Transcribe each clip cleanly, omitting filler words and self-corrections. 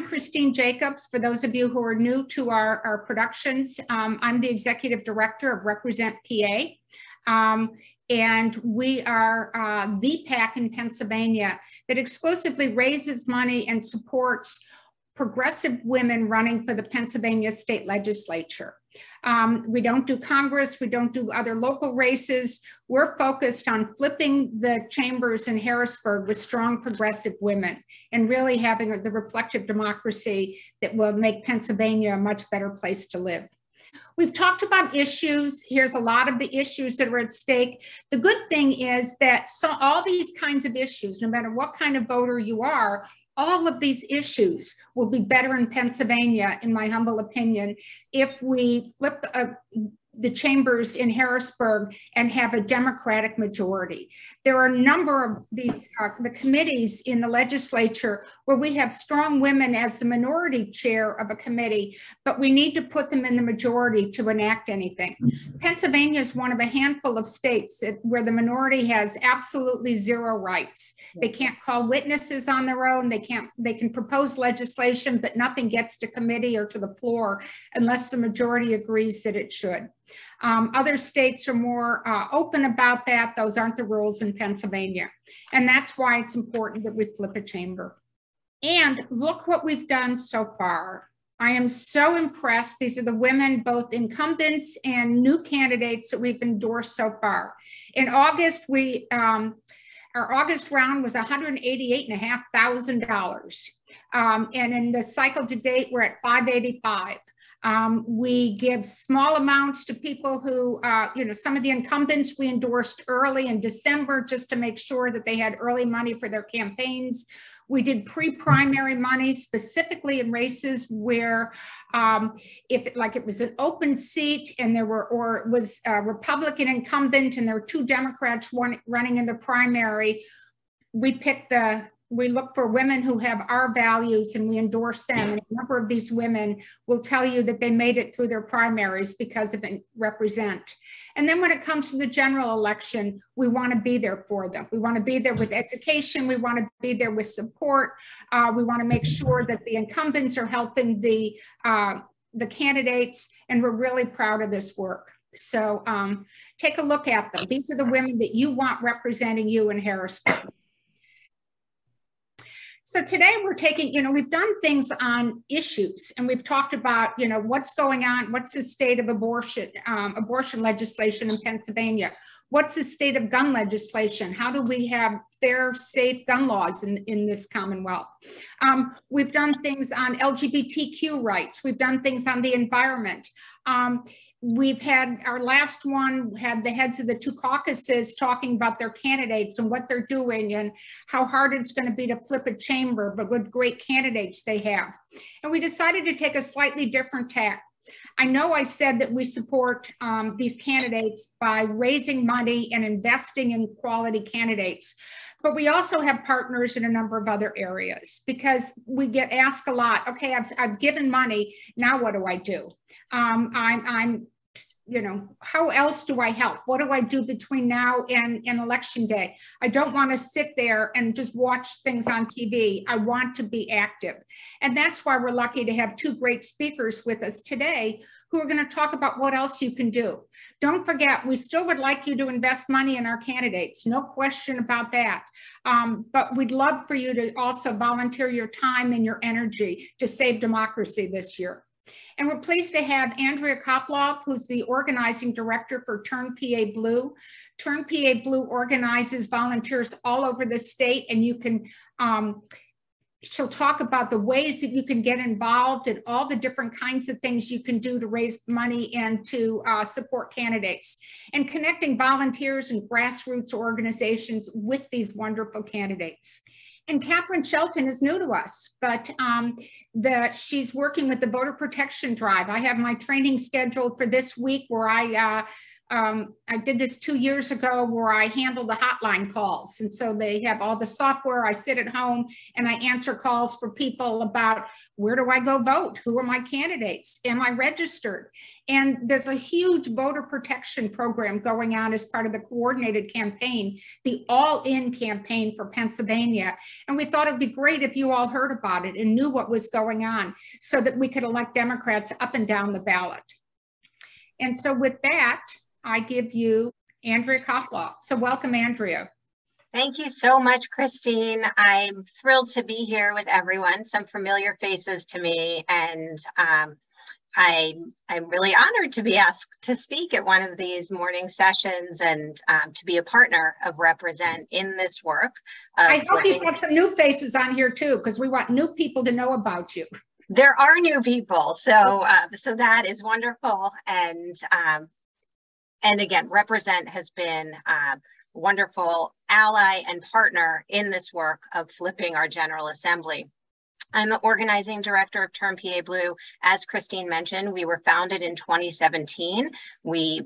Christine Jacobs. For those of you who are new to our productions, I'm the executive director of Represent PA. And we are the PAC in Pennsylvania that exclusively raises money and supports progressive women running for the Pennsylvania state legislature. We don't do Congress, we don't do other local races. We're focused on flipping the chambers in Harrisburg with strong progressive women and really having the reflective democracy that will make Pennsylvania a much better place to live. We've talked about issues. Here's a lot of the issues that are at stake. The good thing is that all these kinds of issues, no matter what kind of voter you are, all of these issues will be better in Pennsylvania, in my humble opinion, if we flip the chambers in Harrisburg and have a Democratic majority. There are a number of these the committees in the legislature where we have strong women as the minority chair of a committee, but we need to put them in the majority to enact anything. Pennsylvania is one of a handful of states where the minority has absolutely zero rights. They can't call witnesses on their own. They can propose legislation, but nothing gets to committee or to the floor unless the majority agrees that it should. Other states are more open about that. Those aren't the rules in Pennsylvania. And that's why it's important that we flip a chamber. And look what we've done so far. I am so impressed. These are the women, both incumbents and new candidates that we've endorsed so far. In August, our August round was $188,500. And in the cycle to date, we're at $585,000. We give small amounts to people who, some of the incumbents we endorsed early in December just to make sure that they had early money for their campaigns. We did pre-primary money specifically in races where if it was an open seat and there were, or it was a Republican incumbent and there were two Democrats running in the primary, we look for women who have our values and we endorse them. And a number of these women will tell you that they made it through their primaries because of Represent. And then when it comes to the general election, we want to be there for them. We want to be there with education. We want to be there with support. We want to make sure that the incumbents are helping the candidates, and we're really proud of this work. So take a look at them. These are the women that you want representing you in Harrisburg. So today we're taking, we've done things on issues, and we've talked about, what's going on, what's the state of abortion legislation in Pennsylvania? What's the state of gun legislation? How do we have fair, safe gun laws in this Commonwealth? We've done things on LGBTQ rights. We've done things on the environment. We've had, our last one had the heads of the two caucuses talking about their candidates and what they're doing and how hard it's going to be to flip a chamber, but what great candidates they have. And we decided to take a slightly different tack. I know I said that we support these candidates by raising money and investing in quality candidates, but we also have partners in a number of other areas because we get asked a lot, okay, I've given money, now what do I do? How else do I help? What do I do between now and election day? I don't want to sit there and just watch things on TV. I want to be active. And that's why we're lucky to have two great speakers with us today who are going to talk about what else you can do. Don't forget, we still would like you to invest money in our candidates. No question about that. But we'd love for you to also volunteer your time and your energy to save democracy this year. And we're pleased to have Andrea Koplove, who's the organizing director for Turn PA Blue. Turn PA Blue organizes volunteers all over the state, and you can, she'll talk about the ways that you can get involved and all the different kinds of things you can do to raise money and to support candidates, and connecting volunteers and grassroots organizations with these wonderful candidates. And Kathryn Shelton is new to us, but she's working with the Voter Protection Drive. I have my training scheduled for this week where I I did this 2 years ago where I handle the hotline calls. And so they have all the software. I sit at home and I answer calls for people about where do I go vote? Who are my candidates? Am I registered? And there's a huge voter protection program going on as part of the coordinated campaign, the All-In campaign for Pennsylvania. And we thought it'd be great if you all heard about it and knew what was going on so that we could elect Democrats up and down the ballot. And so with that, I give you Andrea Koplove. So welcome, Andrea. Thank you so much, Christine. I'm thrilled to be here with everyone, some familiar faces to me, and I'm really honored to be asked to speak at one of these morning sessions and to be a partner of Represent in this work. I hope you've got some new faces on here too, because we want new people to know about you. There are new people, so that is wonderful, and again, Represent has been a wonderful ally and partner in this work of flipping our General Assembly. I'm the organizing director of Turn PA Blue. As Christine mentioned, we were founded in 2017. We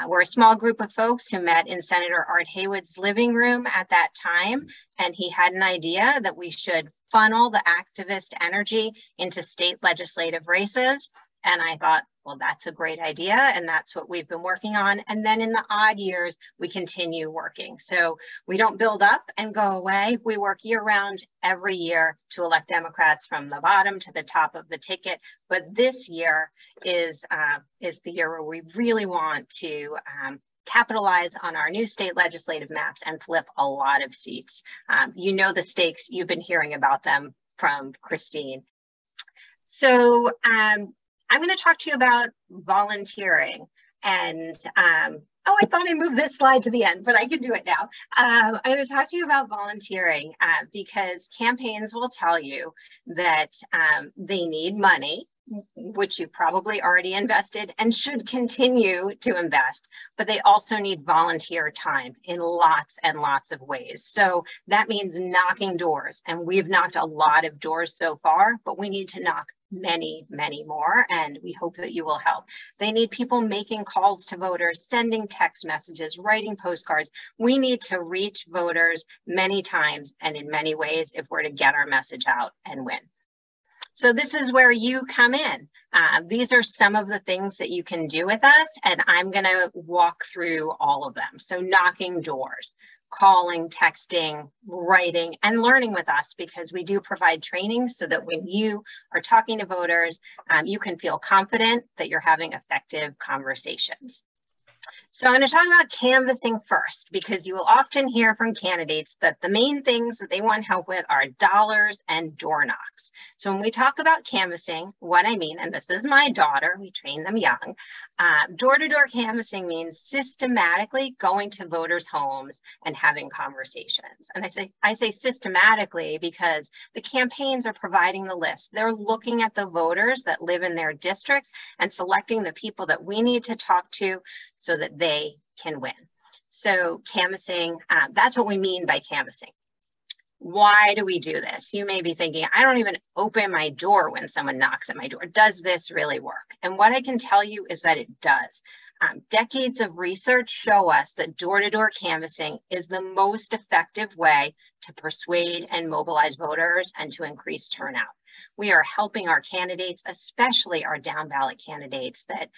were a small group of folks who met in Senator Art Haywood's living room at that time, and he had an idea that we should funnel the activist energy into state legislative races. And I thought, well, that's a great idea. And that's what we've been working on. And then in the odd years, we continue working. So we don't build up and go away. We work year round every year to elect Democrats from the bottom to the top of the ticket. But this year is the year where we really want to capitalize on our new state legislative maps and flip a lot of seats. You know the stakes, you've been hearing about them from Christine. So I'm going to talk to you about volunteering, and oh, I thought I moved this slide to the end, but I can do it now. I'm going to talk to you about volunteering because campaigns will tell you that they need money, which you probably already invested and should continue to invest, but they also need volunteer time in lots and lots of ways. So that means knocking doors, and we've knocked a lot of doors so far, but we need to knock many, many more, and we hope that you will help. They need people making calls to voters, sending text messages, writing postcards. We need to reach voters many times and in many ways if we're to get our message out and win. So this is where you come in. These are some of the things that you can do with us, and I'm going to walk through all of them. So knocking doors, calling, texting, writing, and learning with us, because we do provide training so that when you are talking to voters, you can feel confident that you're having effective conversations. So I'm going to talk about canvassing first, because you will often hear from candidates that the main things that they want help with are dollars and door knocks. So when we talk about canvassing, what I mean, and this is my daughter, we train them young, door-to-door canvassing means systematically going to voters' homes and having conversations. And I say systematically because the campaigns are providing the list. They're looking at the voters that live in their districts and selecting the people that we need to talk to so that they can win. So canvassing, that's what we mean by canvassing. Why do we do this? You may be thinking, I don't even open my door when someone knocks at my door. Does this really work? And what I can tell you is that it does. Decades of research show us that door-to-door canvassing is the most effective way to persuade and mobilize voters and to increase turnout. We are helping our candidates, especially our down ballot candidates, that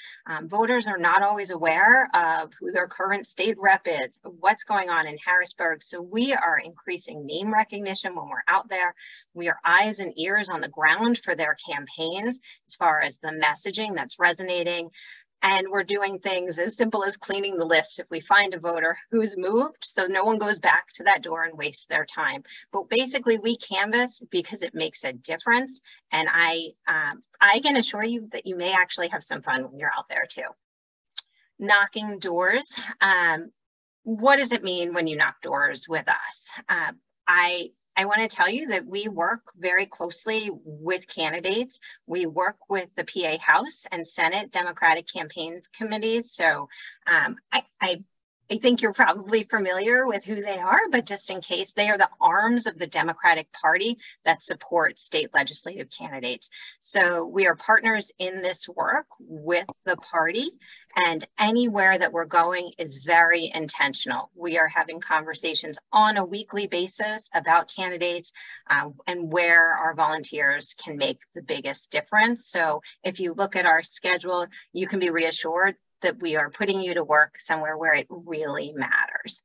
voters are not always aware of who their current state rep is, what's going on in Harrisburg. So we are increasing name recognition when we're out there. We are eyes and ears on the ground for their campaigns as far as the messaging that's resonating. And we're doing things as simple as cleaning the list if we find a voter who's moved, so no one goes back to that door and wastes their time. But basically, we canvass because it makes a difference. And I can assure you that you may actually have some fun when you're out there too. Knocking doors. What does it mean when you knock doors with us? I want to tell you that we work very closely with candidates. We work with the PA House and Senate Democratic Campaign Committees. So I I think you're probably familiar with who they are, but just in case, they are the arms of the Democratic Party that support state legislative candidates. So we are partners in this work with the party, and anywhere that we're going is very intentional. We are having conversations on a weekly basis about candidates and where our volunteers can make the biggest difference. So if you look at our schedule, you can be reassured that we are putting you to work somewhere where it really matters.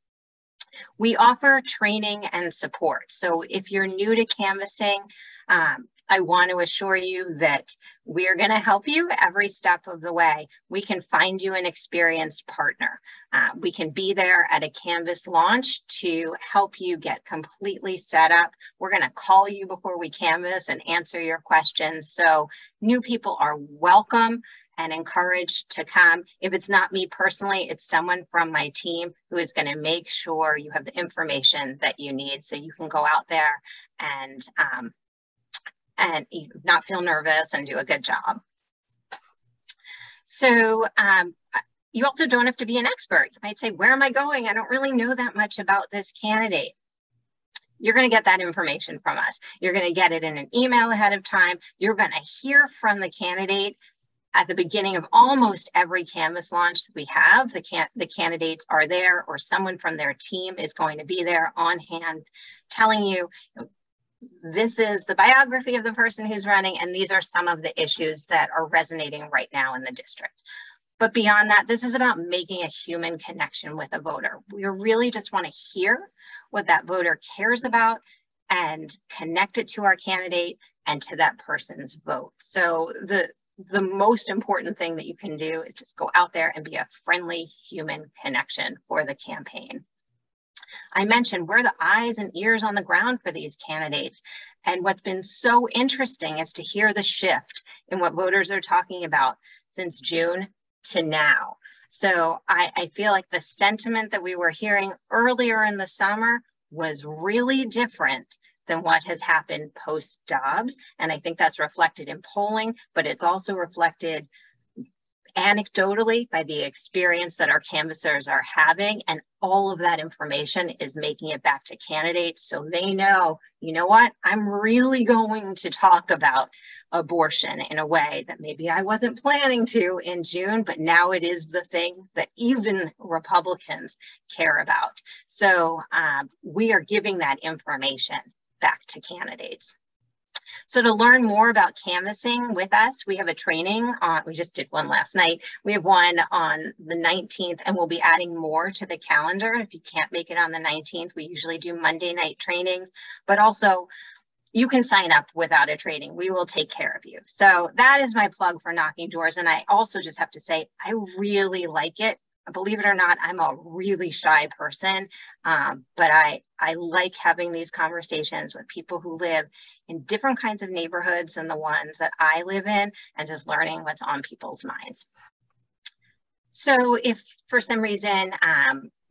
We offer training and support. So if you're new to canvassing, I want to assure you that we are going to help you every step of the way. We can find you an experienced partner. We can be there at a canvas launch to help you get completely set up. We're going to call you before we canvass and answer your questions. So new people are welcome and encouraged to come. If it's not me personally, it's someone from my team who is going to make sure you have the information that you need so you can go out there and not feel nervous and do a good job. So you also don't have to be an expert. You might say, where am I going? I don't really know that much about this candidate. You're going to get that information from us. You're going to get it in an email ahead of time. You're going to hear from the candidate at the beginning of almost every canvas launch that we have. The candidates are there, or someone from their team is going to be there on hand telling you, this is the biography of the person who's running, and these are some of the issues that are resonating right now in the district. But beyond that, this is about making a human connection with a voter. We really just want to hear what that voter cares about and connect it to our candidate and to that person's vote. So the most important thing that you can do is just go out there and be a friendly human connection for the campaign. I mentioned we're the eyes and ears on the ground for these candidates. And what's been so interesting is to hear the shift in what voters are talking about since June to now. So I feel like the sentiment that we were hearing earlier in the summer was really different than what has happened post-Dobbs. And I think that's reflected in polling, but it's also reflected anecdotally by the experience that our canvassers are having, and all of that information is making it back to candidates so they know, you know what, I'm really going to talk about abortion in a way that maybe I wasn't planning to in June, but now it is the thing that even Republicans care about. So we are giving that information back to candidates. So to learn more about canvassing with us, we have a training on, we just did one last night. We have one on the 19th, and we'll be adding more to the calendar. If you can't make it on the 19th, we usually do Monday night trainings, but also you can sign up without a training. We will take care of you. So that is my plug for knocking doors. And I also just have to say, I really like it. Believe it or not, I'm a really shy person, but I like having these conversations with people who live in different kinds of neighborhoods than the ones that I live in, and just learning what's on people's minds. So if for some reason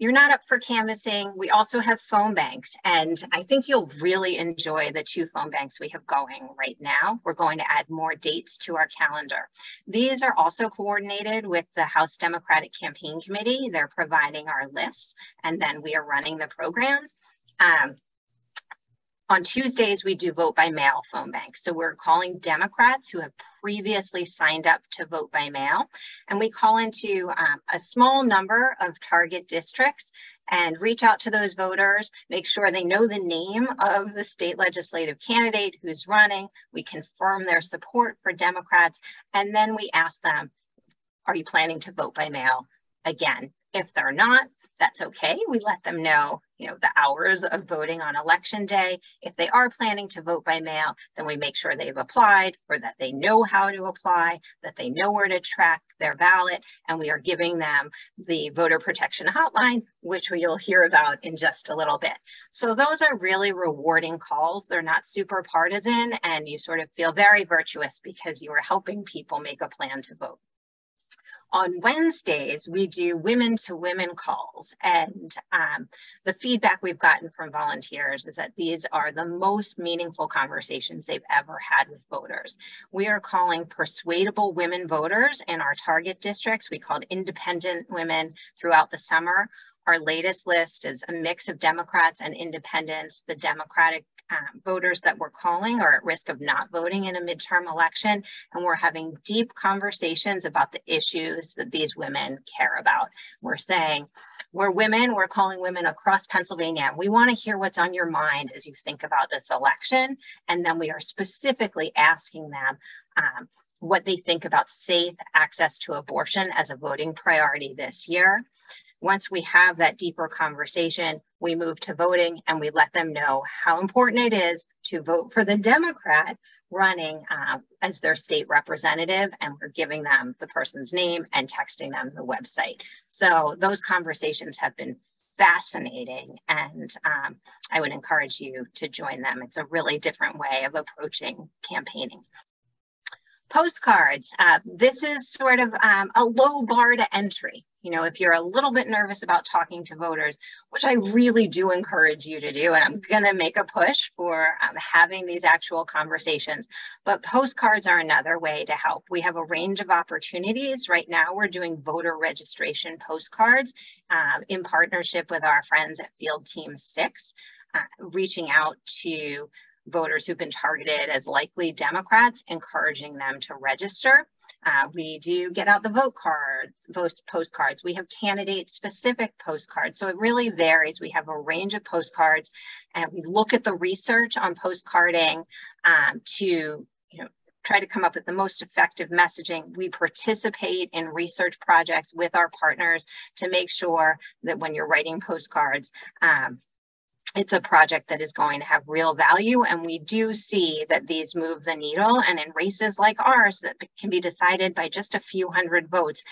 you're not up for canvassing, we also have phone banks, and I think you'll really enjoy the 2 phone banks we have going right now. We're going to add more dates to our calendar. These are also coordinated with the House Democratic Campaign Committee. They're providing our lists, and then we are running the programs. On Tuesdays, we do vote by mail phone banks. So we're calling Democrats who have previously signed up to vote by mail. And we call into a small number of target districts and reach out to those voters, make sure they know the name of the state legislative candidate who's running. We confirm their support for Democrats. And then we ask them, are you planning to vote by mail again? If they're not, that's okay. We let them know, the hours of voting on election day. If they are planning to vote by mail, then we make sure they've applied, or that they know how to apply, that they know where to track their ballot, and we are giving them the voter protection hotline, which you'll hear about in just a little bit. So those are really rewarding calls. They're not super partisan, and you sort of feel very virtuous because you are helping people make a plan to vote. On Wednesdays, we do women-to-women calls, and the feedback we've gotten from volunteers is that these are the most meaningful conversations they've ever had with voters. We are calling persuadable women voters in our target districts. We called independent women throughout the summer. Our latest list is a mix of Democrats and independents. The Democratic voters that we're calling are at risk of not voting in a midterm election, and we're having deep conversations about the issues that these women care about. We're saying, we're women, we're calling women across Pennsylvania. We want to hear what's on your mind as you think about this election, and then we are specifically asking them what they think about safe access to abortion as a voting priority this year. Once we have that deeper conversation, we move to voting and we let them know how important it is to vote for the Democrat running as their state representative, and we're giving them the person's name and texting them the website. So those conversations have been fascinating, and I would encourage you to join them. It's a really different way of approaching campaigning. Postcards. This is sort of a low bar to entry. You know, if you're a little bit nervous about talking to voters, which I really do encourage you to do, and I'm going to make a push for having these actual conversations, but postcards are another way to help. We have a range of opportunities. Right now, we're doing voter registration postcards in partnership with our friends at Field Team 6, reaching out to voters who've been targeted as likely Democrats, encouraging them to register. We do get out the postcards. We have candidate-specific postcards, so it really varies. We have a range of postcards, and we look at the research on postcarding to try to come up with the most effective messaging. We participate in research projects with our partners to make sure that when you're writing postcards, it's a project that is going to have real value, and we do see that these move the needle. And in races like ours that can be decided by just a few hundred votes,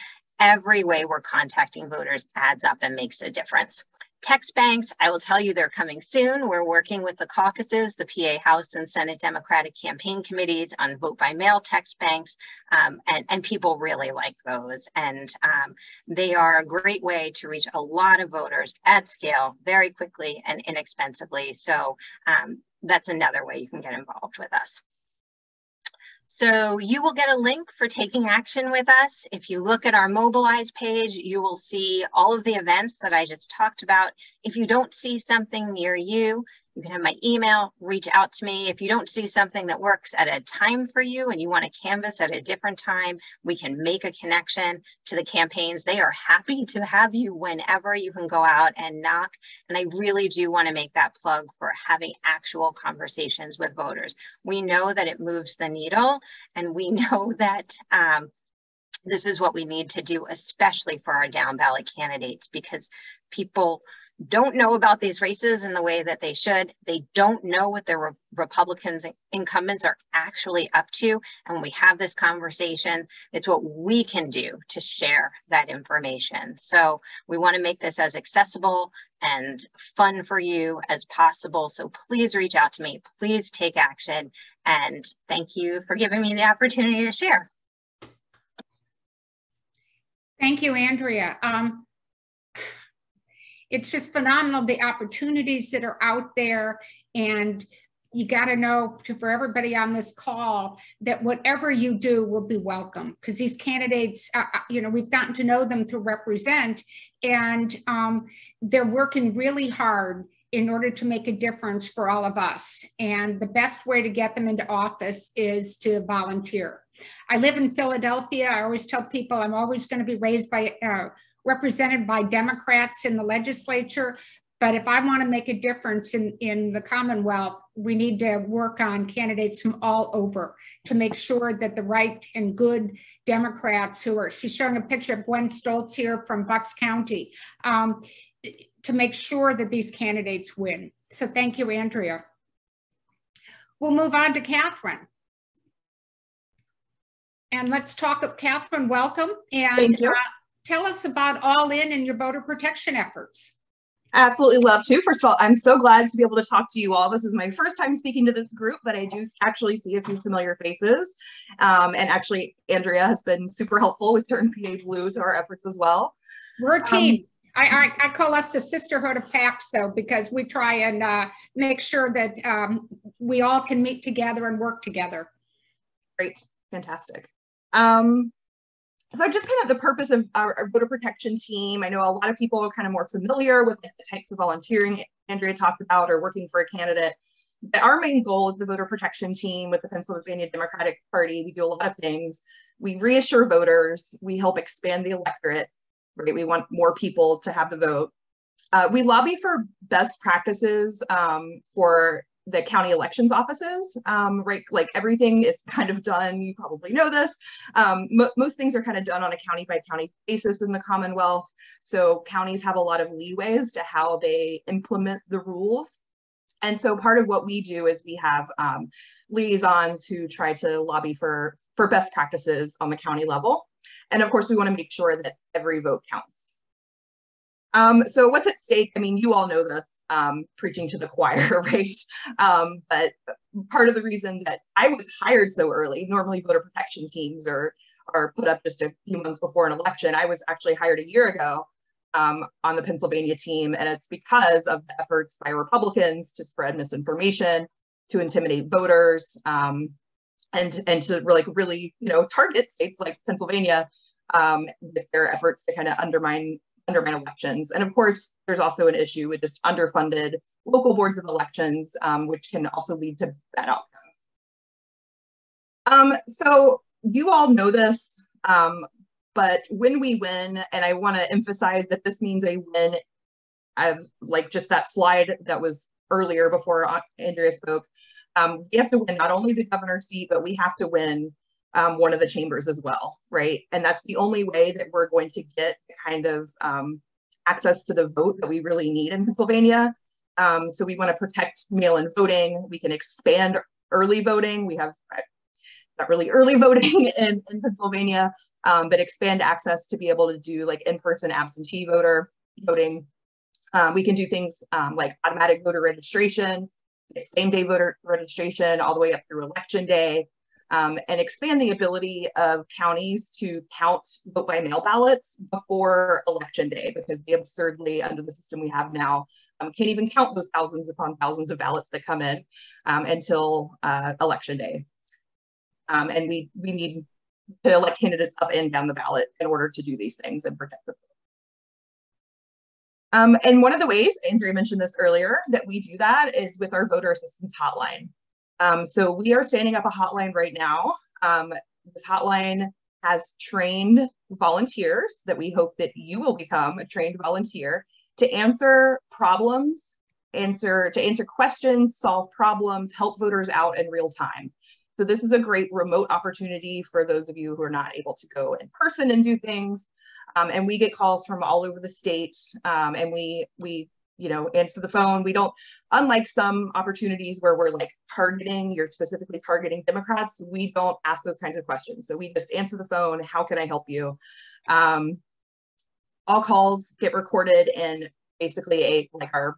every way we're contacting voters adds up and makes a difference. Text banks, I will tell you, they're coming soon. We're working with the caucuses, the PA House and Senate Democratic campaign committees on vote by mail text banks, and people really like those. And they are a great way to reach a lot of voters at scale, very quickly and inexpensively. So that's another way you can get involved with us. So you will get a link for taking action with us. If you look at our Mobilize page, you will see all of the events that I just talked about. If you don't see something near you, you can have my email, reach out to me. If you don't see something that works at a time for you and you want to canvass at a different time, we can make a connection to the campaigns. They are happy to have you whenever. You can go out and knock. And I really do want to make that plug for having actual conversations with voters. We know that it moves the needle, and we know that this is what we need to do, especially for our down ballot candidates, because people don't know about these races in the way that they should. They don't know what their Republicans incumbents are actually up to. And when we have this conversation, it's what we can do to share that information. So we want to make this as accessible and fun for you as possible. So please reach out to me, please take action. And thank you for giving me the opportunity to share. Thank you, Andrea. It's just phenomenal, the opportunities that are out there, and you got to know, for everybody on this call, that whatever you do will be welcome, because these candidates, we've gotten to know them through Represent, and they're working really hard in order to make a difference for all of us. And the best way to get them into office is to volunteer. I live in Philadelphia. I always tell people I'm always going to be represented by Democrats in the legislature. But if I want to make a difference in the Commonwealth, we need to work on candidates from all over to make sure that the right and good Democrats she's showing a picture of Gwen Stoltz here from Bucks County, to make sure that these candidates win. So thank you, Andrea. We'll move on to Kathryn. And let's talk, Kathryn, welcome. And thank you. Tell us about All In and your voter protection efforts. Absolutely love to. First of all, I'm so glad to be able to talk to you all. This is my first time speaking to this group, but I do actually see a few familiar faces. And actually, Andrea has been super helpful with Turn PA Blue to our efforts as well. We're a team. I call us the sisterhood of PACs, though, because we try and make sure that we all can meet together and work together. Great. Fantastic. So just kind of the purpose of our voter protection team. I know a lot of people are kind of more familiar with like, the types of volunteering Andrea talked about or working for a candidate. But our main goal is the voter protection team with the Pennsylvania Democratic Party. We do a lot of things. We reassure voters. We help expand the electorate, right? We want more people to have the vote. We lobby for best practices for the county elections offices, right? Like everything is kind of done, you probably know this. Most things are kind of done on a county by county basis in the Commonwealth. So counties have a lot of leeway as to how they implement the rules. And so part of what we do is we have liaisons who try to lobby for best practices on the county level. And of course, we want to make sure that every vote counts. So what's at stake? I mean, you all know this, preaching to the choir, right? But part of the reason that I was hired so early, normally voter protection teams are put up just a few months before an election. I was actually hired a year ago on the Pennsylvania team, and it's because of the efforts by Republicans to spread misinformation, to intimidate voters, and to really, you know, target states like Pennsylvania with their efforts to kind of undermine elections. And of course, there's also an issue with just underfunded local boards of elections, which can also lead to bad outcomes. So you all know this, but when we win, and I want to emphasize that this means a win, I've like just that slide that was earlier before Andrea spoke, we have to win not only the governor's seat, but we have to win one of the chambers as well, right? And that's the only way that we're going to get the kind of access to the vote that we really need in Pennsylvania. So we want to protect mail-in voting. We can expand early voting. We have not really early voting in Pennsylvania, but expand access to be able to do like in-person absentee voting. We can do things like automatic voter registration, same-day voter registration, all the way up through election day. And expand the ability of counties to count vote by mail ballots before election day, because they absurdly, under the system we have now, can't even count those thousands upon thousands of ballots that come in until election day. And we need to elect candidates up and down the ballot in order to do these things and protect the vote. And one of the ways, Andrea mentioned this earlier, that we do that is with our voter assistance hotline. So we are standing up a hotline right now. This hotline has trained volunteers that we hope that you will become a trained volunteer to answer problems, to answer questions, solve problems, help voters out in real time. So this is a great remote opportunity for those of you who are not able to go in person and do things. And we get calls from all over the state, and we you know, answer the phone. We don't, unlike some opportunities where we're like you're specifically targeting Democrats, we don't ask those kinds of questions. So we just answer the phone. How can I help you? All calls get recorded in basically our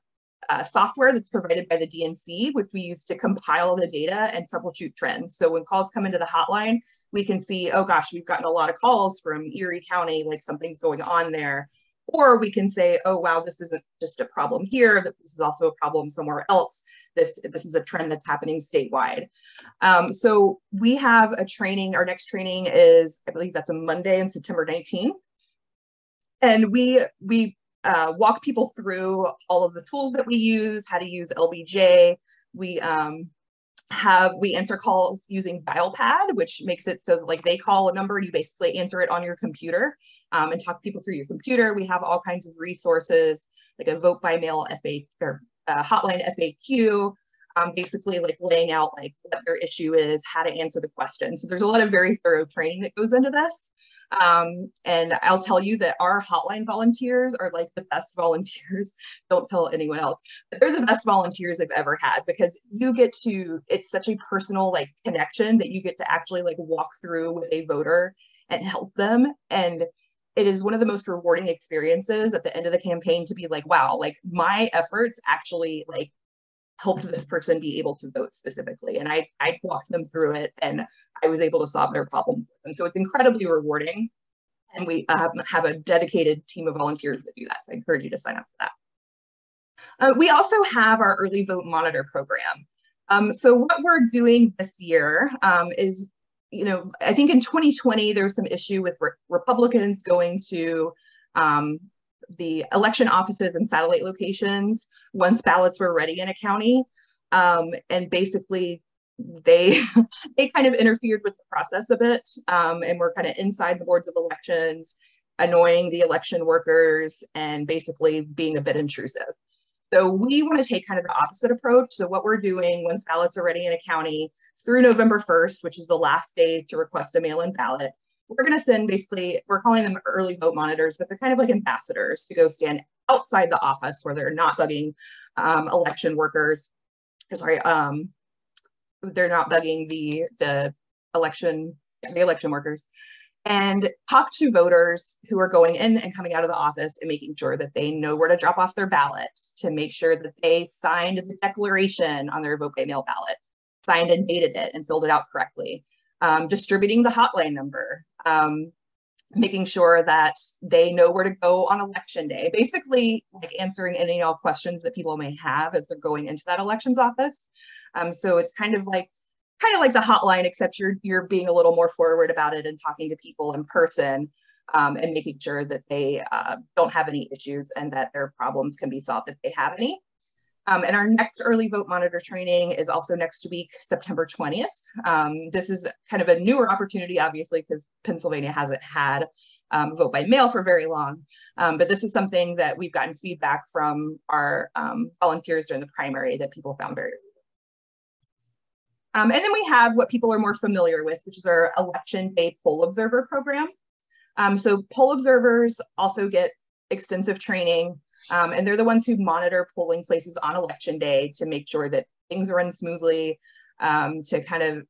software that's provided by the DNC, which we use to compile the data and troubleshoot trends. So when calls come into the hotline, we can see, oh gosh, we've gotten a lot of calls from Erie County, like something's going on there. Or we can say, oh, wow, this isn't just a problem here, that this is also a problem somewhere else. This is a trend that's happening statewide. So we have a training, our next training is, I believe that's a Monday on September 19th. And we walk people through all of the tools that we use, how to use LBJ. We answer calls using DialPad, which makes it so that like they call a number and you basically answer it on your computer. And talk people through your computer. We have all kinds of resources, like a vote by mail hotline FAQ, basically like laying out like what their issue is, how to answer the question. So there's a lot of very thorough training that goes into this. And I'll tell you that our hotline volunteers are like the best volunteers. Don't tell anyone else, but they're the best volunteers I've ever had, because you get to, it's such a personal like connection that you get to actually like walk through with a voter and help them. And it is one of the most rewarding experiences at the end of the campaign to be like, wow, like my efforts actually like helped this person be able to vote specifically. And I walked them through it and I was able to solve their problem. And so it's incredibly rewarding. And we have a dedicated team of volunteers that do that. So I encourage you to sign up for that. We also have our early vote monitor program. So what we're doing this year is you know, I think in 2020, there was some issue with Republicans going to the election offices and satellite locations once ballots were ready in a county. And basically they kind of interfered with the process a bit, and were kind of inside the boards of elections, annoying the election workers and basically being a bit intrusive. So we want to take kind of the opposite approach. So what we're doing once ballots are ready in a county through November 1st, which is the last day to request a mail-in ballot, we're going to send basically, we're calling them early vote monitors, but they're kind of like ambassadors to go stand outside the office where they're not bugging election workers. Sorry, they're not bugging the election workers, and talk to voters who are going in and coming out of the office and making sure that they know where to drop off their ballots, to make sure that they signed the declaration on their vote by mail ballot, signed and dated it and filled it out correctly, distributing the hotline number, making sure that they know where to go on election day, basically like answering any and all questions that people may have as they're going into that elections office. So it's kind of like the hotline, except you're being a little more forward about it and talking to people in person, and making sure that they don't have any issues and that their problems can be solved if they have any. And our next early vote monitor training is also next week, September 20th. This is kind of a newer opportunity, obviously, because Pennsylvania hasn't had vote by mail for very long. But this is something that we've gotten feedback from our volunteers during the primary that people found very and then we have what people are more familiar with, which is our election day poll observer program. So poll observers also get extensive training, and they're the ones who monitor polling places on election day to make sure that things run smoothly, to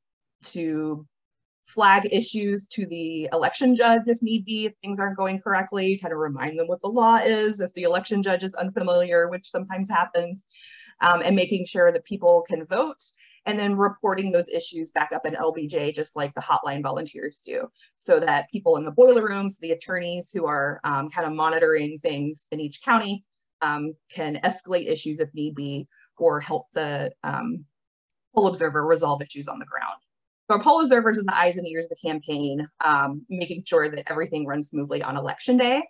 flag issues to the election judge if need be, if things aren't going correctly, kind of remind them what the law is if the election judge is unfamiliar, which sometimes happens, and making sure that people can vote, and then reporting those issues back up in LBJ, just like the hotline volunteers do, so that people in the boiler rooms, the attorneys who are kind of monitoring things in each county, can escalate issues if need be, or help the poll observer resolve issues on the ground. So our poll observers are the eyes and ears of the campaign, making sure that everything runs smoothly on election day.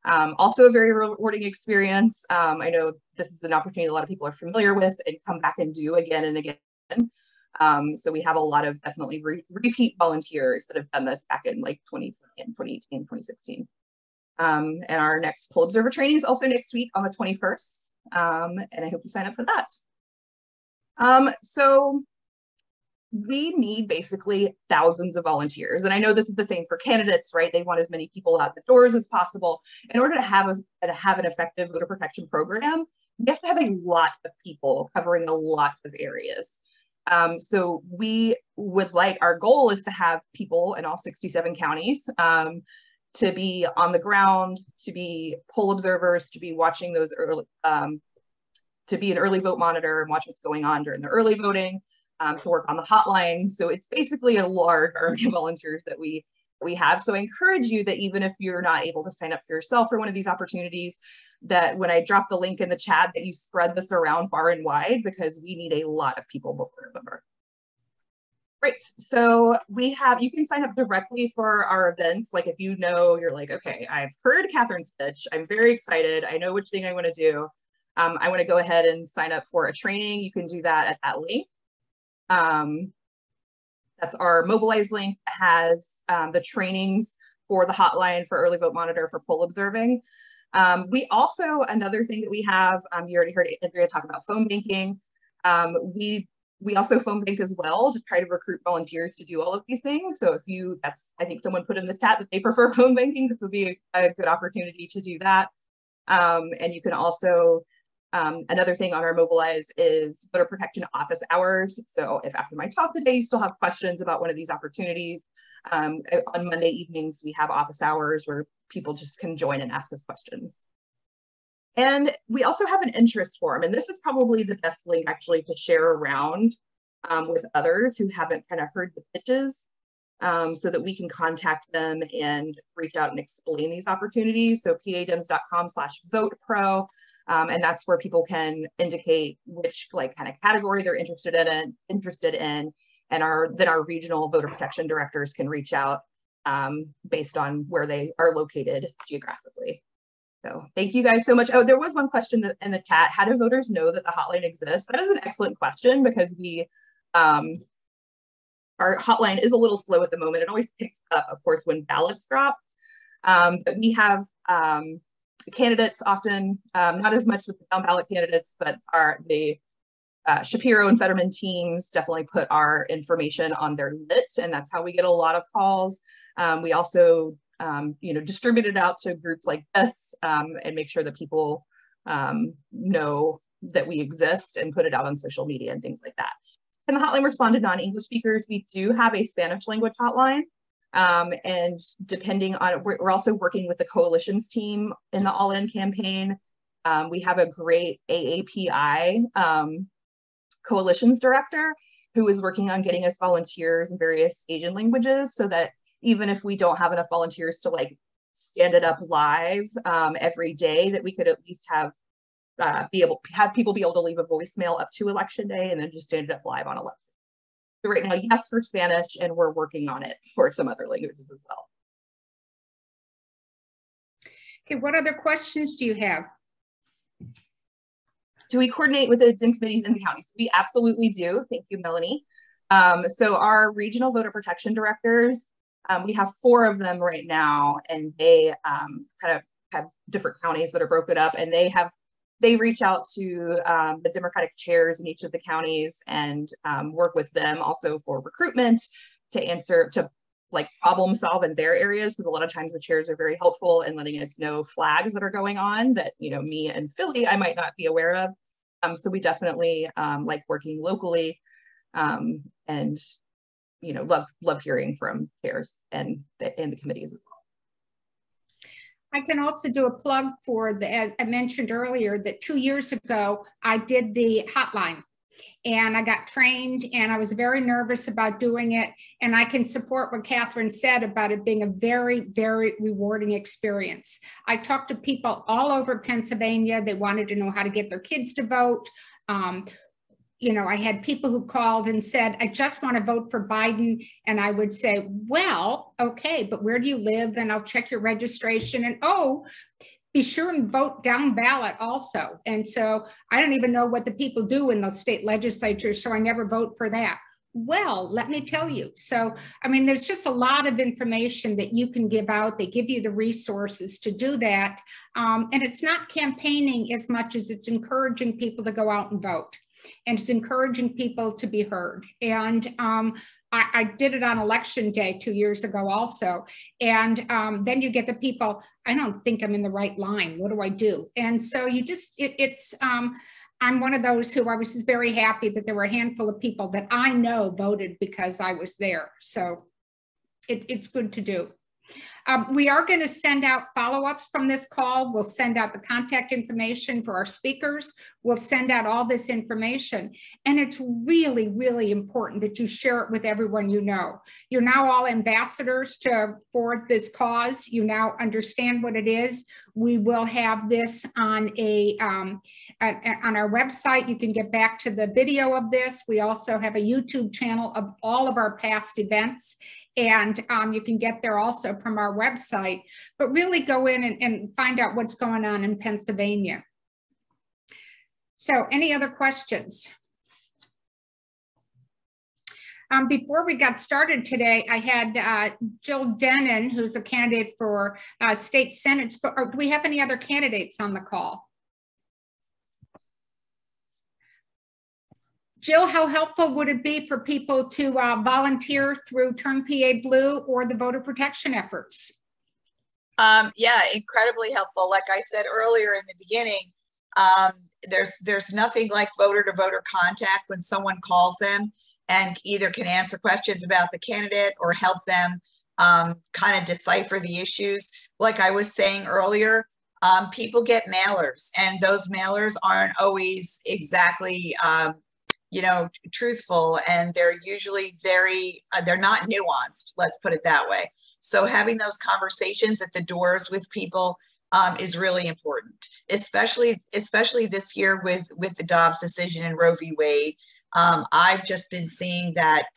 Also a very rewarding experience. I know this is an opportunity a lot of people are familiar with and come back and do again and again. So we have a lot of definitely repeat volunteers that have done this back in like 2020 and 2018, 2016. And our next poll observer training is also next week on the 21st. And I hope you sign up for that. So we need basically thousands of volunteers. And I know this is the same for candidates, right? They want as many people out the doors as possible. In order to have an effective voter protection program, we have to have a lot of people covering a lot of areas. So we would our goal is to have people in all 67 counties, to be on the ground, to be poll observers, to be watching those early, to be an early vote monitor and watch what's going on during the early voting, to work on the hotline. So it's basically a large army of volunteers that we have. So I encourage you that even if you're not able to sign up for yourself for one of these opportunities, that when I drop the link in the chat, that you spread this around far and wide, because we need a lot of people before November. Great. So you can sign up directly for our events. Like if you know, you're like, okay, I've heard Kathryn's pitch. I'm very excited. I know which thing I want to do. I want to go ahead and sign up for a training. You can do that at that link. That's our Mobilize link that has the trainings for the hotline, for early vote monitor, for poll observing. We also, another thing that we have, you already heard Andrea talk about phone banking. We also phone bank as well to try to recruit volunteers to do all of these things. So I think someone put in the chat that they prefer phone banking. This would be a good opportunity to do that. And you can also, another thing on our Mobilize is voter protection office hours. So if after my talk today, you still have questions about one of these opportunities, on Monday evenings, we have office hours where people just can join and ask us questions. And we also have an interest form, and this is probably the best link actually to share around with others who haven't kind of heard the pitches, so that we can contact them and reach out and explain these opportunities. So padems.com/votepro, and that's where people can indicate which kind of category they're interested in, and then our regional voter protection directors can reach out based on where they are located geographically. So thank you guys so much. Oh, there was one question in the chat. How do voters know that the hotline exists? That is an excellent question, because our hotline is a little slow at the moment. It always picks up, of course, when ballots drop. But we have candidates often, not as much with the down ballot candidates, but the Shapiro and Fetterman teams definitely put our information on their lit, and that's how we get a lot of calls. We also distribute it out to groups like this and make sure that people know that we exist and put it out on social media and things like that. And the hotline respond to non-English speakers. We do have a Spanish language hotline. And depending on, we're also working with the coalitions team in the All In campaign. We have a great AAPI coalitions director who is working on getting us volunteers in various Asian languages, so that even if we don't have enough volunteers to like stand it up live every day, that we could at least have people be able to leave a voicemail up to election day and then just stand it up live on election. So right now, yes, for Spanish, and we're working on it for some other languages as well. Okay, what other questions do you have? Do we coordinate with the DIM committees in the counties? We absolutely do. Thank you, Melanie. So our regional voter protection directors, we have 4 of them right now, and they kind of have different counties that are broken up, and they reach out to the Democratic chairs in each of the counties and work with them also for recruitment, to like problem solve in their areas, because a lot of times the chairs are very helpful in letting us know flags that are going on that, me and Philly, I might not be aware of. So we definitely like working locally, and love hearing from chairs and the committees as well. I can also do a plug for I mentioned earlier that 2 years ago, I did the hotline, and I got trained, and I was very nervous about doing it. And I can support what Kathryn said about it being a very, very rewarding experience. I talked to people all over Pennsylvania. They wanted to know how to get their kids to vote. I had people who called and said, I just want to vote for Biden. And I would say, well, okay, but where do you live? And I'll check your registration. And be sure and vote down ballot also. And so I don't even know what the people do in the state legislature, so I never vote for that. Well, let me tell you. So, there's just a lot of information that you can give out. They give you the resources to do that. And it's not campaigning as much as it's encouraging people to go out and vote. And it's encouraging people to be heard. And I did it on election day 2 years ago also. And then you get the people, I don't think I'm in the right line. What do I do? And so I'm one of those who I was just very happy that there were a handful of people that I know voted because I was there. So it's good to do. We are going to send out follow-ups from this call. We'll send out the contact information for our speakers. We'll send out all this information. And it's really, really important that you share it with everyone you know. You're now all ambassadors for this cause. You now understand what it is. We will have this on our website. You can get back to the video of this. We also have a YouTube channel of all of our past events. And you can get there also from our website, but really go in and find out what's going on in Pennsylvania. So any other questions? Before we got started today, I had Jill Denon, who's a candidate for state senate. Do we have any other candidates on the call? Jill, how helpful would it be for people to volunteer through Turn PA Blue or the voter protection efforts? Yeah, incredibly helpful. Like I said earlier in the beginning, there's nothing like voter-to-voter contact when someone calls them and either can answer questions about the candidate or help them kind of decipher the issues. Like I was saying earlier, people get mailers, and those mailers aren't always exactly truthful, and they're usually they're not nuanced, let's put it that way. So having those conversations at the doors with people is really important, especially this year with the Dobbs decision and Roe v. Wade. I've just been seeing that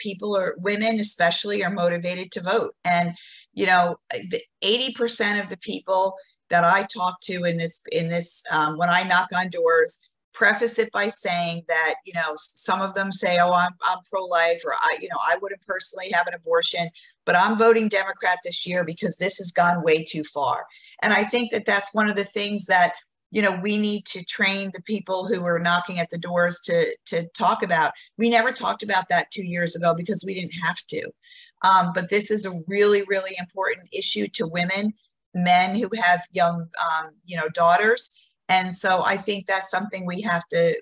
women especially are motivated to vote. And, 80% of the people that I talk to in this, when I knock on doors, preface it by saying that, some of them say, oh, I'm pro-life, or I wouldn't personally have an abortion, but I'm voting Democrat this year because this has gone way too far. And I think that that's one of the things that, we need to train the people who are knocking at the doors to talk about. We never talked about that 2 years ago because we didn't have to. But this is a really, really important issue to women, men who have young, daughters. And so I think that's something we have to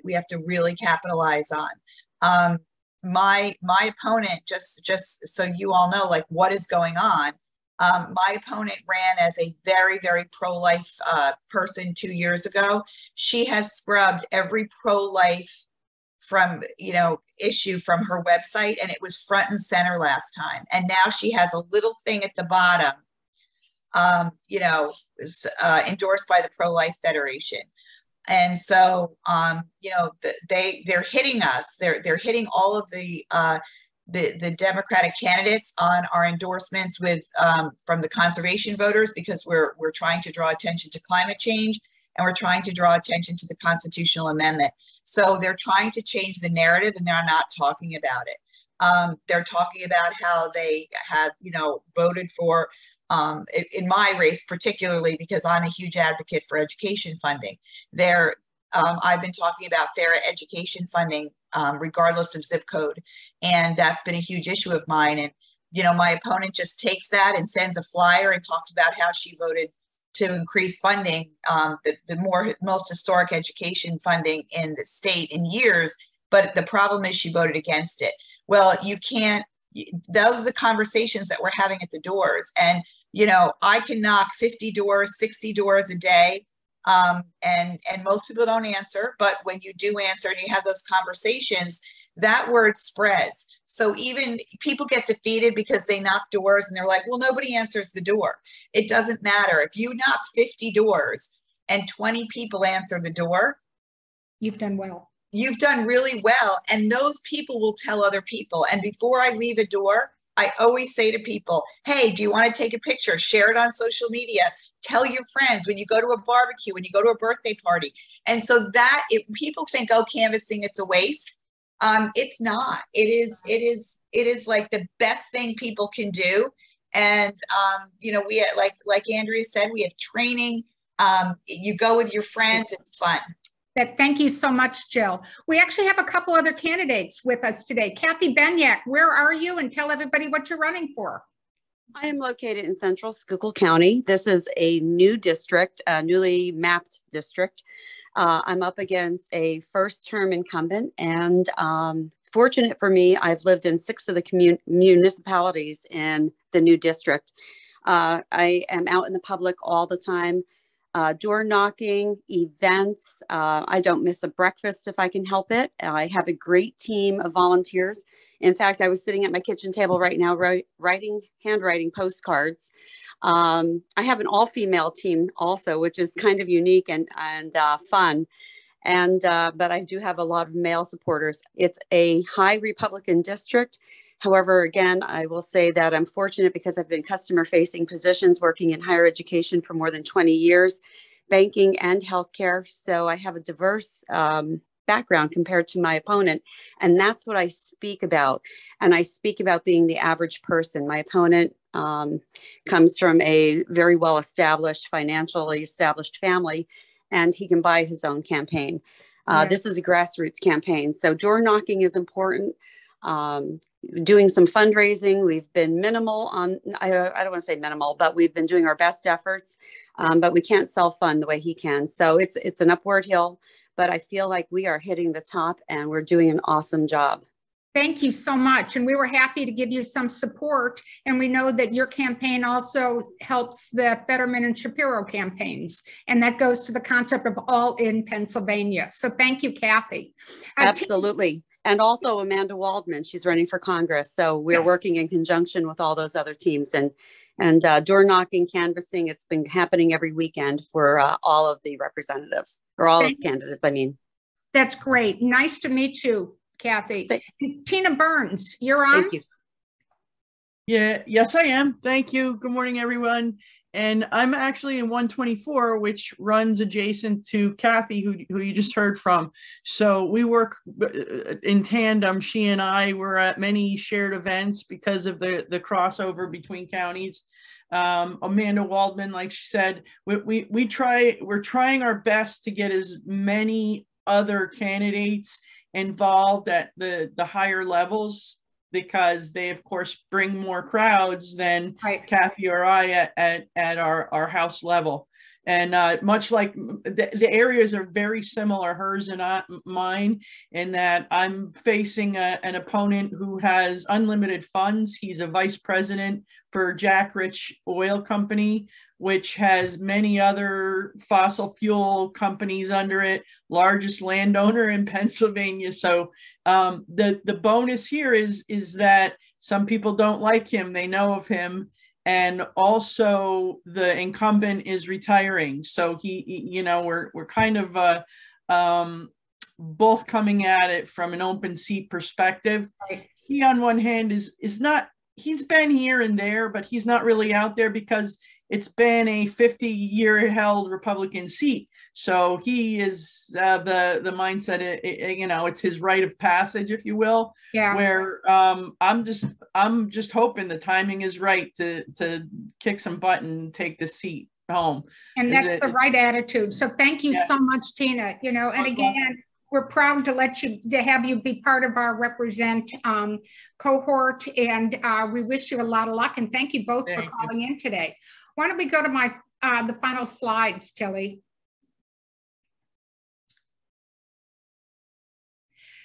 really capitalize on. My opponent, just so you all know, like what is going on. My opponent ran as a very, very pro-life person 2 years ago. She has scrubbed every pro-life issue from her website, and it was front and center last time. And now she has a little thing at the bottom, endorsed by the Pro-Life Federation. And so, they're hitting us. They're hitting all of the Democratic candidates on our endorsements from the conservation voters, because we're trying to draw attention to climate change, and we're trying to draw attention to the constitutional amendment. So they're trying to change the narrative, and they're not talking about it. They're talking about how they have, voted for, in my race particularly, because I'm a huge advocate for education funding. I've been talking about fair education funding, regardless of zip code, and that's been a huge issue of mine. And my opponent just takes that and sends a flyer and talks about how she voted to increase funding, the most historic education funding in the state in years. But the problem is she voted against it. Well, you can't. Those are the conversations that we're having at the doors. And I can knock 50 doors, 60 doors a day. And most people don't answer, but when you do answer and you have those conversations, that word spreads. So even people get defeated because they knock doors and they're like, well, nobody answers the door. It doesn't matter. If you knock 50 doors and 20 people answer the door, you've done well. You've done really well. And those people will tell other people. And before I leave a door, I always say to people, hey, do you want to take a picture? Share it on social media. Tell your friends when you go to a barbecue, when you go to a birthday party. And so that people think, oh, canvassing, it's a waste. It's not. It is like the best thing people can do. And, we like Andrea said, we have training. You go with your friends. It's fun. Thank you so much, Jill. We actually have a couple other candidates with us today. Kathy Benyak, where are you? And tell everybody what you're running for. I am located in Central Schuylkill County. This is a new district, a newly mapped district. I'm up against a first-term incumbent, and fortunate for me, I've lived in 6 of the municipalities in the new district. I am out in the public all the time. Door knocking, events. I don't miss a breakfast if I can help it. I have a great team of volunteers. In fact, I was sitting at my kitchen table right now handwriting postcards. I have an all-female team also, which is kind of unique and fun. But I do have a lot of male supporters. It's a high Republican district. However, again, I will say that I'm fortunate because I've been customer-facing positions working in higher education for more than 20 years, banking and healthcare. So I have a diverse background compared to my opponent. And that's what I speak about. And I speak about being the average person. My opponent comes from a very well-established, financially established family, and he can buy his own campaign. This is a grassroots campaign. So door knocking is important. Doing some fundraising. We've been minimal on, I don't want to say minimal, but we've been doing our best efforts, but we can't self-fund the way he can. So it's an upward hill, but I feel like we are hitting the top and we're doing an awesome job. Thank you so much. And we were happy to give you some support. And we know that your campaign also helps the Fetterman and Shapiro campaigns. And that goes to the concept of all in Pennsylvania. So thank you, Kathy. Absolutely. And also Amanda Waldman, she's running for Congress. So we're working in conjunction with all those other teams and door knocking, canvassing. It's been happening every weekend for all of the representatives, or all of the candidates, I mean. That's great. Nice to meet you, Kathy. Tina Burns, you're on. Thank you. Yeah, yes, I am. Thank you. Good morning, everyone. And I'm actually in 124, which runs adjacent to Kathy, who you just heard from. So we work in tandem. She and I were at many shared events because of the crossover between counties. Amanda Waldman, like she said, we're trying our best to get as many other candidates involved at the higher levels, because they of course bring more crowds than Kathy or I at our house level. And much like the areas are very similar, hers and mine, in that I'm facing an opponent who has unlimited funds. He's a vice president for Jack Rich Oil Company, which has many other fossil fuel companies under it, largest landowner in Pennsylvania. So the bonus here is that some people don't like him, they know of him, and also the incumbent is retiring. So we're kind of both coming at it from an open seat perspective. He on one hand is not, he's been here and there, but he's not really out there because it's been a 50-year held Republican seat. So he is the mindset, it's his rite of passage, if you will. Yeah. Where I'm just hoping the timing is right to kick some butt and take the seat home. And that's the right attitude. So thank you so much, Tina. And again, we're proud to have you be part of our Represent cohort, and we wish you a lot of luck. And thank you both for calling in today. Why don't we go to the final slides, Tilly?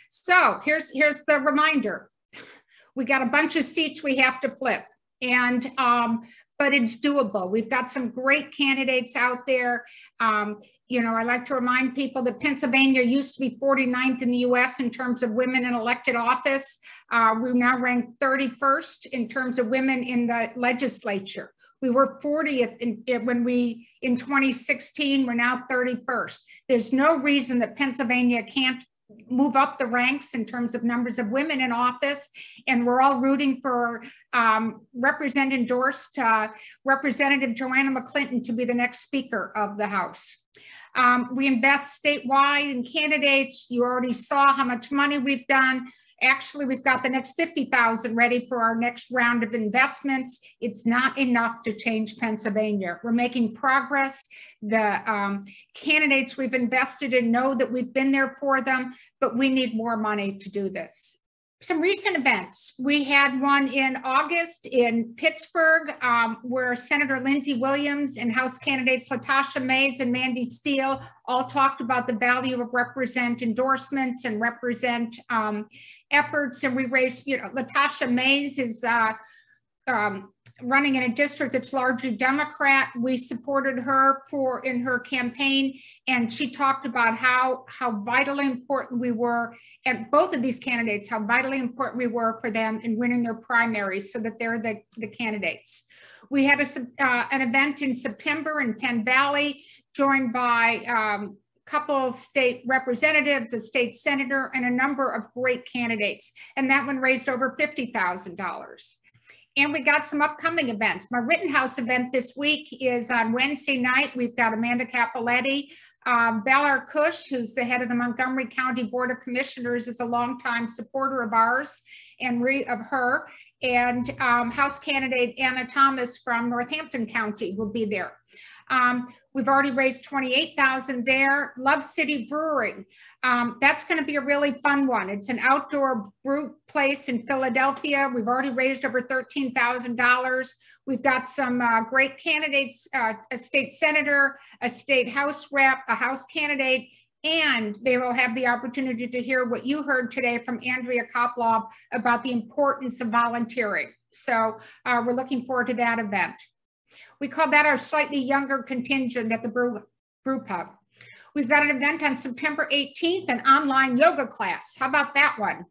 So here's the reminder. We got a bunch of seats we have to flip, and but it's doable. We've got some great candidates out there. I like to remind people that Pennsylvania used to be 49th in the US in terms of women in elected office. We now rank 31st in terms of women in the legislature. We were 40th in 2016, we're now 31st. There's no reason that Pennsylvania can't move up the ranks in terms of numbers of women in office, and we're all rooting for Representative Joanna McClinton to be the next Speaker of the House. We invest statewide in candidates. You already saw how much money we've done. Actually, we've got the next 50,000 ready for our next round of investments. It's not enough to change Pennsylvania. We're making progress. The candidates we've invested in know that we've been there for them, but we need more money to do this. Some recent events. We had one in August in Pittsburgh where Senator Lindsey Williams and House candidates Latasha Mays and Mandy Steele all talked about the value of Represent endorsements and Represent efforts. And we raised, Latasha Mays is running in a district that's largely Democrat. We supported her in her campaign, and she talked about how vitally important we were, and both of these candidates, how vitally important we were for them in winning their primaries so that they're the candidates. We had an event in September in Penn Valley, joined by couple of state representatives, a state senator, and a number of great candidates. And that one raised over $50,000. And we got some upcoming events. My Rittenhouse event this week is on Wednesday night. We've got Amanda Capoletti. Valar Cush, who's the head of the Montgomery County Board of Commissioners, is a longtime supporter of ours and of her. And House candidate Anna Thomas from Northampton County will be there. We've already raised $28,000 there. Love City Brewing. That's going to be a really fun one. It's an outdoor brew place in Philadelphia. We've already raised over $13,000. We've got some great candidates, a state senator, a state house rep, a house candidate, and they will have the opportunity to hear what you heard today from Andrea Koplove about the importance of volunteering. So we're looking forward to that event. We call that our slightly younger contingent at the brew pub. We've got an event on September 18th, an online yoga class. How about that one?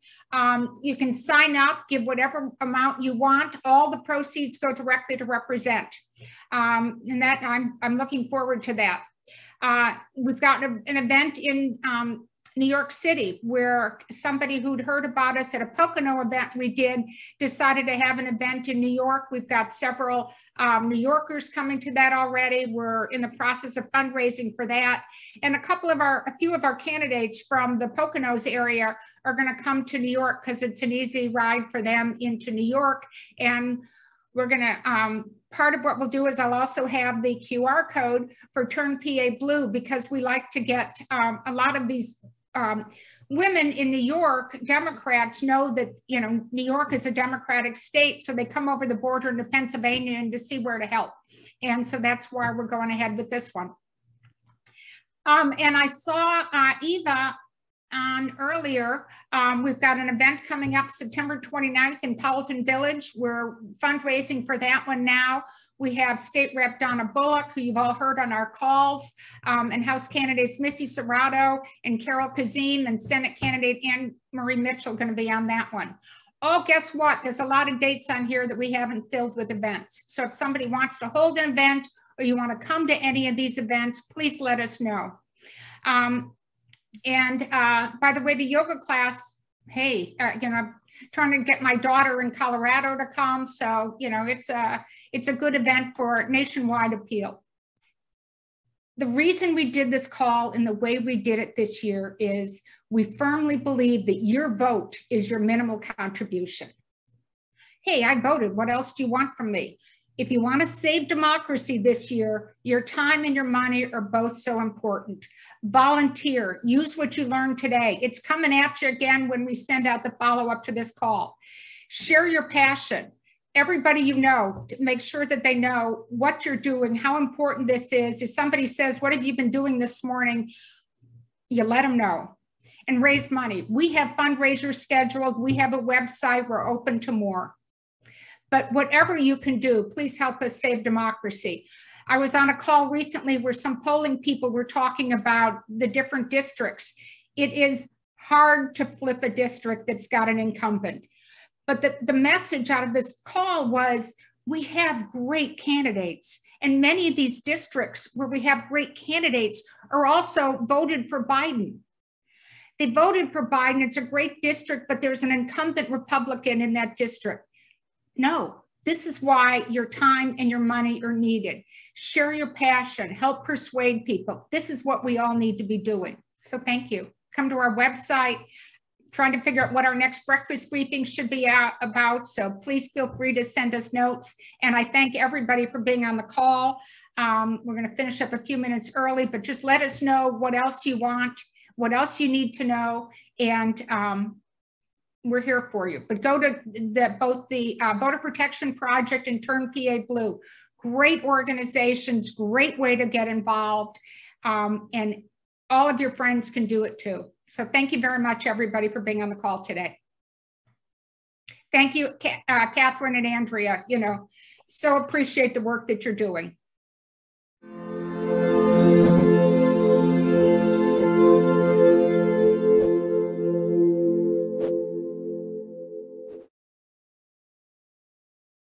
You can sign up, give whatever amount you want. All the proceeds go directly to Represent. And that I'm looking forward to that. We've got an event in New York City where somebody who'd heard about us at a Pocono event we did decided to have an event in New York. We've got several New Yorkers coming to that already. We're in the process of fundraising for that. And a few of our candidates from the Poconos area are going to come to New York because it's an easy ride for them into New York. And we're going to, part of what we'll do is I'll also have the QR code for Turn PA Blue, because we like to get a lot of these women in New York, Democrats, know that, you know, New York is a Democratic state, so they come over the border into Pennsylvania and to see where to help. And so that's why we're going ahead with this one. And I saw Eva on earlier. We've got an event coming up September 29th in Paulton Village. We're fundraising for that one now. We have State Rep Donna Bullock, who you've all heard on our calls, and House candidates Missy Serrato and Carol Kazim, and Senate candidate Anne Marie Mitchell going to be on that one. Oh, guess what? There's a lot of dates on here that we haven't filled with events. So if somebody wants to hold an event or you want to come to any of these events, please let us know. And by the way, the yoga class, hey, you know, I'm trying to get my daughter in Colorado to come. So, you know, it's a good event for nationwide appeal. The reason we did this call in the way we did it this year is we firmly believe that your vote is your minimal contribution. Hey, I voted. What else do you want from me? If you want to save democracy this year, your time and your money are both so important. Volunteer, use what you learned today. It's coming at you again when we send out the follow-up to this call. Share your passion. Everybody you know, to make sure that they know what you're doing, how important this is. If somebody says, what have you been doing this morning? You let them know. And raise money. We have fundraisers scheduled. We have a website. We're open to more. But whatever you can do, please help us save democracy. I was on a call recently where some polling people were talking about the different districts. It is hard to flip a district that's got an incumbent. But the message out of this call was, we have great candidates. And many of these districts where we have great candidates are also voted for Biden. They voted for Biden. It's a great district, but there's an incumbent Republican in that district. No, this is why your time and your money are needed. Share your passion, help persuade people. This is what we all need to be doing. So thank you. Come to our website, trying to figure out what our next breakfast briefing should be about. So please feel free to send us notes. And I thank everybody for being on the call. We're going to finish up a few minutes early, but just let us know what else you want, what else you need to know. And we're here for you. But go to both the Voter Protection Project and Turn PA Blue. Great organizations, great way to get involved. And all of your friends can do it too. So thank you very much, everybody, for being on the call today. Thank you, Kathryn and Andrea. You know, so appreciate the work that you're doing.